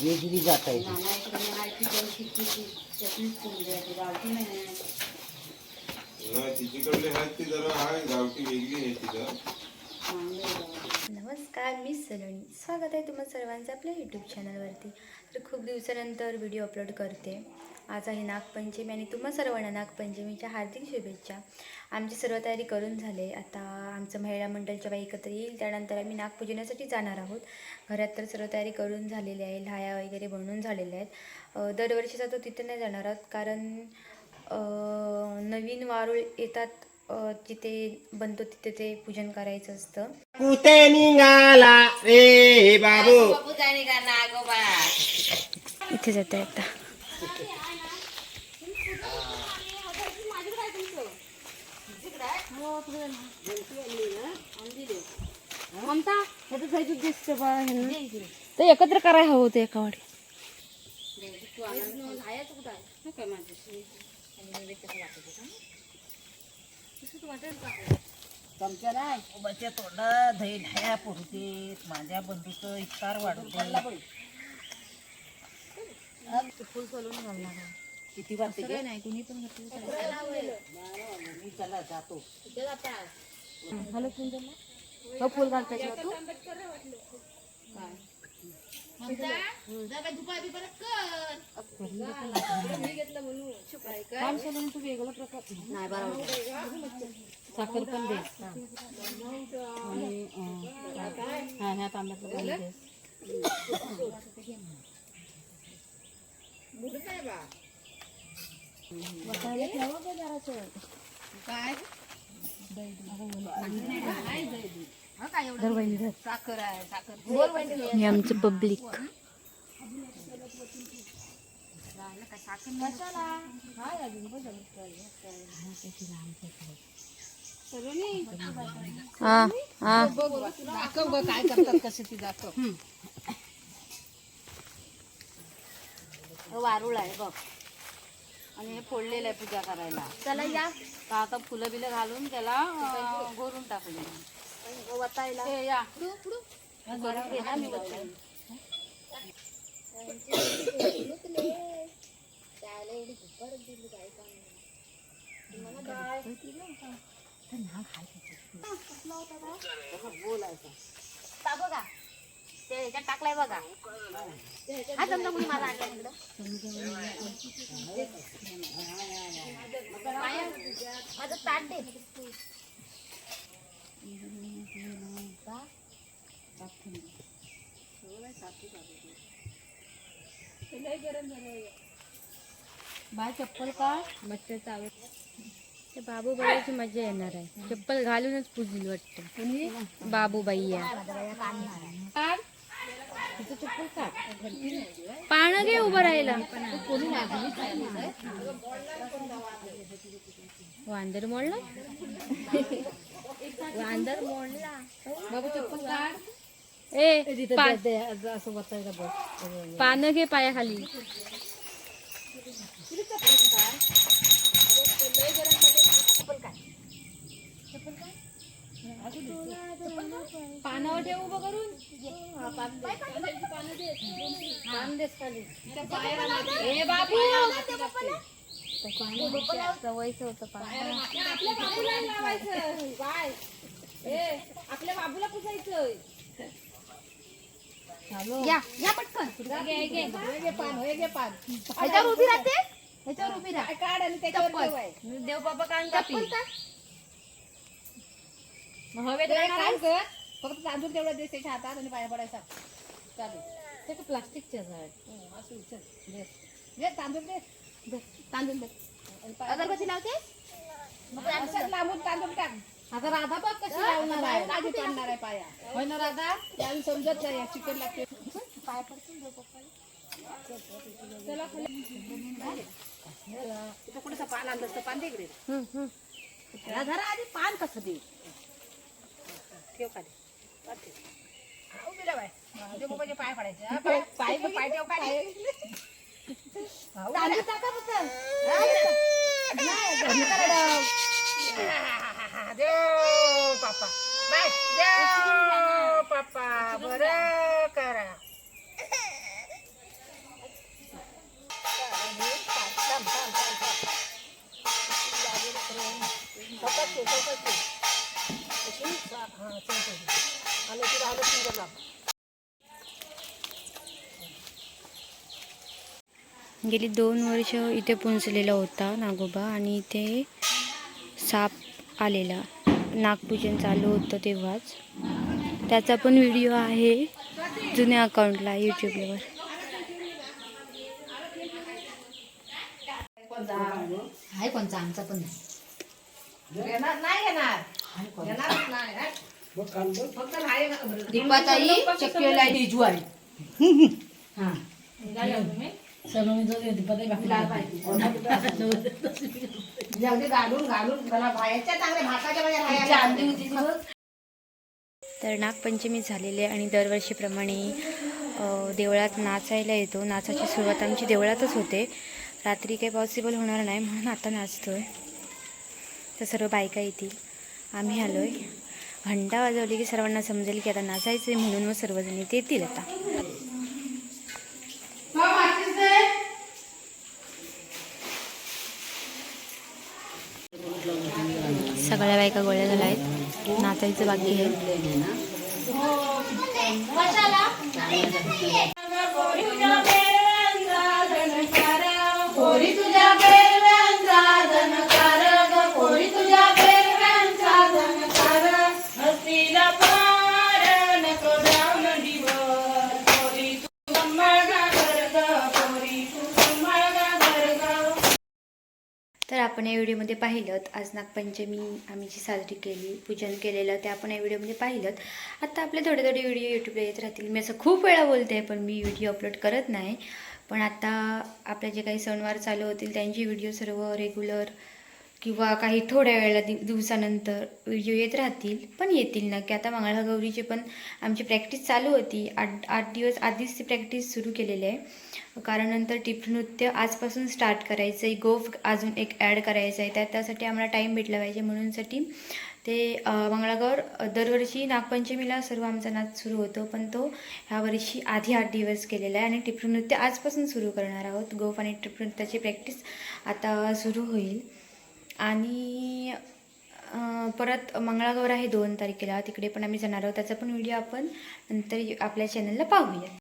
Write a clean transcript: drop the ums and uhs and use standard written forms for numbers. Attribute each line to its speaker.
Speaker 1: वेगळी जात आहे
Speaker 2: नमस्कार, मी सलोनी. स्वागत आहे तुम्हा सर्वांचं आपल्या यूट्यूब चॅनलवरती. तर खूप दिवसानंतर व्हिडिओ अपलोड करते. आज आहे नागपंचमी आणि तुम्हा सर्वांना नागपंचमीच्या हार्दिक शुभेच्छा. आमची सर्व तयारी करून झाले. आता आमचं महिला मंडळच्या बाई एकत्र येईल, त्यानंतर आम्ही नागपूजनासाठी जाणार आहोत. घरात तर सर्व तयारी करून झालेली आहे, लाह्या वगैरे बनवून झालेल्या आहेत. दरवर्षी जातो तिथे नाही जाणार आहोत, कारण नवीन वारूळ येतात, जिथे बनतो तिथे ते पूजन करायचं असतं.
Speaker 1: कुठे निघाला रे बाबू?
Speaker 2: इथे जात आहे आता.
Speaker 3: ते एकत्र करायला हवं होतं एका वाटी.
Speaker 1: तुमच्या नाही उभाच्या तोंडा दही ढाया पुरते माझ्या बंधूचं इफ्तार वाढवते.
Speaker 3: फुल सोलून घालणार
Speaker 1: किती वाजते
Speaker 3: नाही, कुणी पण घातलं.
Speaker 1: मी चला जातो.
Speaker 3: हॅलो फुल घालता तू काम सोडून तू वेगळा प्रकार नाही. बरोबर साखर पण दे आणि ह्या तांब्यातलं पण दे. काय साखर आहे, साखर
Speaker 2: हे आमचं पब्लिक.
Speaker 3: दाखव ग काय करतात, कसे ती दाखव. वारुळ आहे बघ, आणि हे फोडलेलं आहे पूजा करायला.
Speaker 2: चला या.
Speaker 3: तर आता फुलं बिलं घालून त्याला गोरून टाकले. या करून घे ना, मी वताईन.
Speaker 2: बघा ते ह्याच्यात टाकलाय बघा. हा समजा कुणी मला आणला म्हणलं. माझं ताट दे.
Speaker 3: बाय चप्पल का मच्छरचा आवड.
Speaker 2: ते बाबूबाईची मजा येणार आहे. चप्पल घालूनच पुजली वाटतं. बाबूबाई
Speaker 3: चप्पल काढ.
Speaker 2: पानं घे उभं राहिला. वांदर मोडला. वांदर मोडला.
Speaker 3: बाबा चप्पल काढ.
Speaker 2: असं
Speaker 3: बसायला बस.
Speaker 2: पानं घे पायाखाली.
Speaker 3: पानावर ठेव उभं करून. पान देस खाली. ए बाबू
Speaker 2: सवयचं होतं पान.
Speaker 3: आपल्या बाबूला पुसायचं.
Speaker 2: या या पटकन.
Speaker 3: पान
Speaker 2: ह्याच्यावर उभी राहते. ह्याच्यावर उभी राहा.
Speaker 3: काढ आणि त्याच्यावर
Speaker 2: देव बाबा कान कापी.
Speaker 3: हवेत काय कर, फक्त तांदूळ तेवढं दे त्याच्या हातात आणि पाया पडायचा. चालू ते प्लास्टिकचे तांदूळ दे. तांदूळ दे.
Speaker 2: अगरबत्ती लावते.
Speaker 3: लांबून तांदूळ टाक. आता राधा बघ कशी लावणार आहे. आधी पडणार आहे पाया. होय ना राधा, त्याला समजत नाही चिकन लागते.
Speaker 2: पाय पडतील देव पप्पाला.
Speaker 3: चला तिथं कुठं पान आणलं असतं. पान दे इकडे. धरा आधी पान कसं दे. ठेव खाली. उभी राहा बाय. देव पाय पडायचे. पाय ठेव खाली.
Speaker 2: तांदूळ टाका फक्त.
Speaker 3: देव पापा बाय. देव पापा बरं करा.
Speaker 2: गेली 2 वर्ष इथे पुंजलेला होता नागोबा आणि इथे साप आलेला. नागपूजन चालू होतं तेव्हाच. त्याचा पण व्हिडिओ आहे जुन्या अकाउंटला यूट्यूबवर.
Speaker 3: आहे कोणचा आमचा पण नाही येणार. दीपाताई चक्कीला ज्वारी
Speaker 2: तर नागपंचमी झालेली आहे आणि दरवर्षीप्रमाणे देवळात नाचायला येतो. नाचाची सुरुवात आमची देवळातच होते. रात्री काही पॉसिबल होणार नाही म्हणून आता नाचतोय. तर सर्व बायका येतील. आम्ही आलो आहे. घंटा वाजवली की सर्वांना समजेल की आता नाचायचं आहे म्हणून मग सर्वजण इथे येतील. आता सगळ्या बायका गोळ्या झाल्या आहेत. नाचायचं बाकी आहे. तर आपण या व्हिडिओमध्ये पाहिलं आज नागपंचमी आम्ही जी साजरी केली, पूजन केलेलं ते आपण या व्हिडिओमध्ये पाहिलं. आता आपले थोडे थोडे व्हिडिओ यूट्यूबला येत राहतील. मी असं खूप वेळा बोलते आहे पण मी व्हिडिओ अपलोड करत नाही. पण आता आपले जे काही सणवार चालू होतील त्यांची व्हिडिओ सर्व रेग्युलर किंवा काही थोड्या वेळेला दिवसानंतर व्हिडिओ येत राहतील. पण येतील नक्की. आता मंगळागौरीची पण आमची प्रॅक्टिस चालू होती. 8 दिवस आधीच ती प्रॅक्टिस सुरू केलेली आहे. कारण नंतर टिप नृत्य आजपासून स्टार्ट करायचं आहे. गोफ अजून एक ॲड करायचं आहे. त्यासाठी आम्हाला टाईम भेटला पाहिजे म्हणूनसाठी ते मंगळागौर दरवर्षी नागपंचमीला सर्व आमचा नाच सुरू होतो. पण तो ह्यावर्षी आधी 8 दिवस केलेला आहे आणि टिप नृत्य आजपासून सुरू करणार आहोत. गोफ आणि टिप नृत्याची प्रॅक्टिस आता सुरू होईल. आणि परत मंगळागौर आहे 2 तारखेला. तिकडे पण आम्ही जाणार आहोत. त्याचा पण व्हिडिओ आपण नंतर आपल्या चॅनलला पाहूया.